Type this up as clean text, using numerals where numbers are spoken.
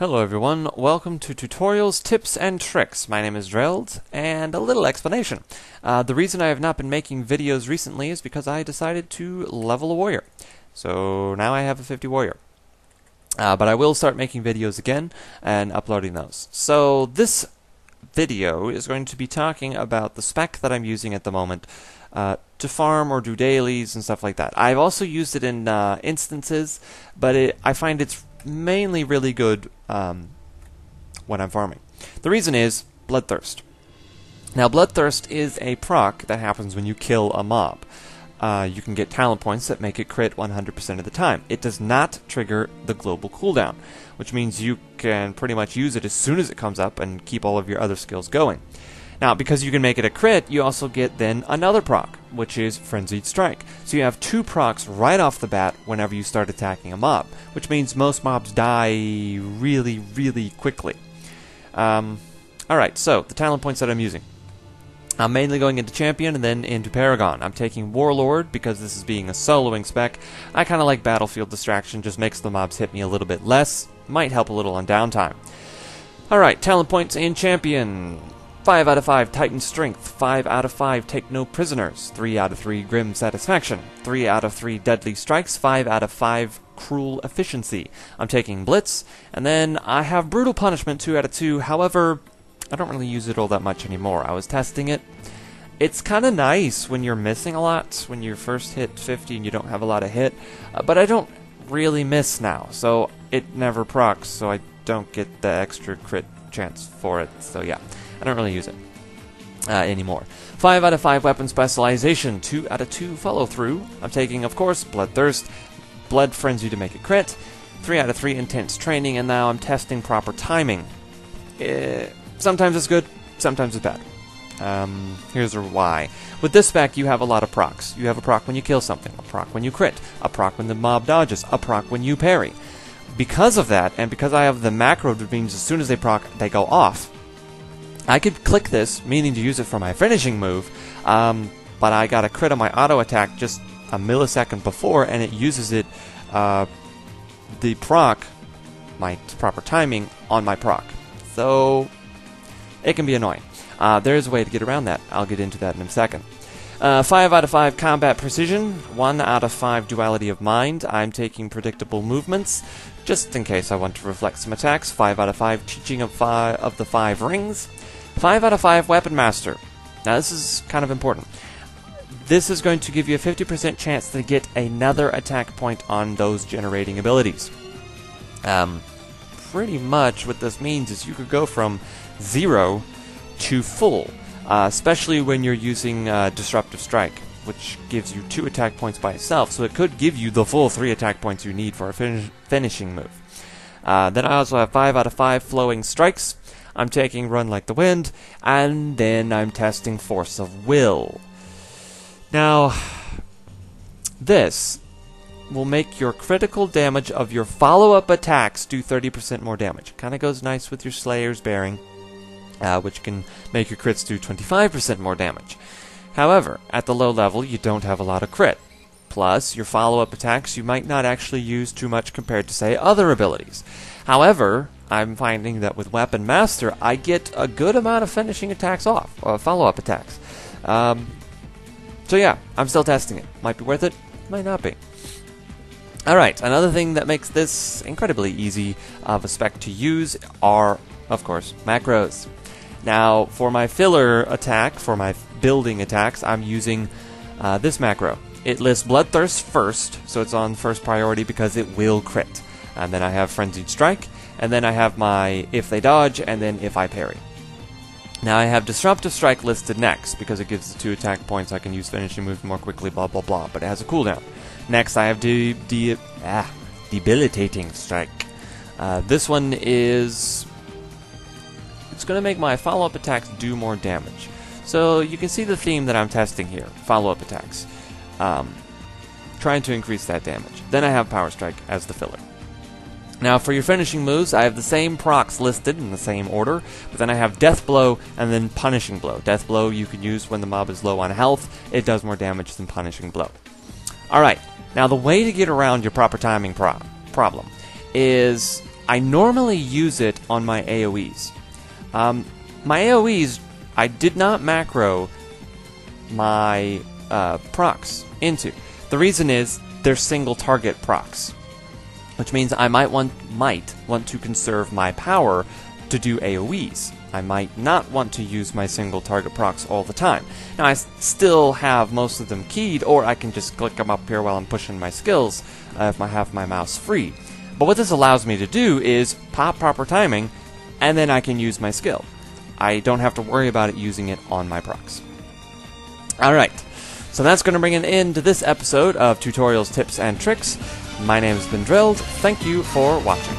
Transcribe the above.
Hello everyone, welcome to Tutorials, Tips, and Tricks. My name is Dreld, and a little explanation. The reason I have not been making videos recently is because I decided to level a warrior. So now I have a 50 warrior. But I will start making videos again and uploading those. So this video is going to be talking about the spec that I'm using at the moment to farm or do dailies and stuff like that. I've also used it in instances, but I find it's mainly really good when I'm farming. The reason is Bloodthirst. Now, Bloodthirst is a proc that happens when you kill a mob. You can get talent points that make it crit 100% of the time. It does not trigger the global cooldown, which means you can pretty much use it as soon as it comes up and keep all of your other skills going. Now, because you can make it a crit, you also get then another proc, which is Frenzied Strike. So you have two procs right off the bat whenever you start attacking a mob, which means most mobs die really, really quickly. Alright, so the talent points that I'm using. I'm mainly going into Champion and then into Paragon. I'm taking Warlord because this is being a soloing spec. I kind of like Battlefield Distraction, just makes the mobs hit me a little bit less. Might help a little on downtime. Alright, talent points in Champion. 5 out of 5 Titan Strength, 5 out of 5 Take No Prisoners, 3 out of 3 Grim Satisfaction, 3 out of 3 Deadly Strikes, 5 out of 5 Cruel Efficiency. I'm taking Blitz, and then I have Brutal Punishment, 2 out of 2, however, I don't really use it all that much anymore. I was testing it. It's kind of nice when you're missing a lot, when you first hit 50 and you don't have a lot of hit, but I don't really miss now, so it never procs, so I don't get the extra crit chance for it, so yeah. I don't really use it anymore. 5 out of 5 Weapon Specialization, 2 out of 2 Follow Through. I'm taking, of course, Bloodthirst, Blood Frenzy to make it crit, 3 out of 3 Intense Training, and now I'm testing Proper Timing. Sometimes it's good, sometimes it's bad. Here's why. With this spec, you have a lot of procs. You have a proc when you kill something, a proc when you crit, a proc when the mob dodges, a proc when you parry. Because of that, and because I have the macro that means as soon as they proc, they go off, I could click this, meaning to use it for my finishing move, but I got a crit on my auto attack just a millisecond before, and it uses it, the proc, my proper timing, on my proc. So, it can be annoying. There's a way to get around that. I'll get into that in a second. 5 out of 5 Combat Precision, 1 out of 5 Duality of Mind. I'm taking Predictable Movements, just in case I want to reflect some attacks. 5 out of 5 Teaching of the 5 Rings. 5 out of 5 Weapon Master. Now this is kind of important. This is going to give you a 50% chance to get another attack point on those generating abilities. Pretty much what this means is you could go from 0 to full, especially when you're using Disruptive Strike, which gives you 2 attack points by itself, so it could give you the full 3 attack points you need for a finishing move. Then I also have 5 out of 5 Flowing Strikes. I'm taking Run Like the Wind, and then I'm testing Force of Will. Now, this will make your critical damage of your follow-up attacks do 30% more damage. Kind of goes nice with your Slayer's Bearing, which can make your crits do 25% more damage. However, at the low level, you don't have a lot of crit. Plus, your follow-up attacks you might not actually use too much compared to, say, other abilities. However, I'm finding that with Weapon Master, I get a good amount of finishing attacks off, follow-up attacks. So yeah, I'm still testing it. Might be worth it, might not be. Alright, another thing that makes this incredibly easy of a spec to use are, of course, macros. Now, for my filler attack, for my building attacks, I'm using this macro. It lists Bloodthirst first, so it's on first priority because it will crit. And then I have Frenzied Strike, and then I have my If They Dodge, and then If I Parry. Now I have Disruptive Strike listed next, because it gives the 2 attack points, I can use finishing moves more quickly, blah blah blah, but it has a cooldown. Next I have Debilitating Strike. This one is... it's going to make my follow-up attacks do more damage. So you can see the theme that I'm testing here, follow-up attacks. Trying to increase that damage. Then I have Power Strike as the filler. Now for your finishing moves, I have the same procs listed in the same order, but then I have Death Blow and then Punishing Blow. Death Blow you can use when the mob is low on health. It does more damage than Punishing Blow. Alright, now the way to get around your proper timing problem is I normally use it on my AoEs. My AoEs, I did not macro my procs into. The reason is they're single target procs, which means I might want to conserve my power to do AoEs. I might not want to use my single target procs all the time. Now I still have most of them keyed, or I can just click them up here while I'm pushing my skills if I have my mouse free. But what this allows me to do is pop proper timing, and then I can use my skill. I don't have to worry about it using it on my procs. Alright, so that's going to bring an end to this episode of Tutorials, Tips, and Tricks. My name has been Drilled. Thank you for watching.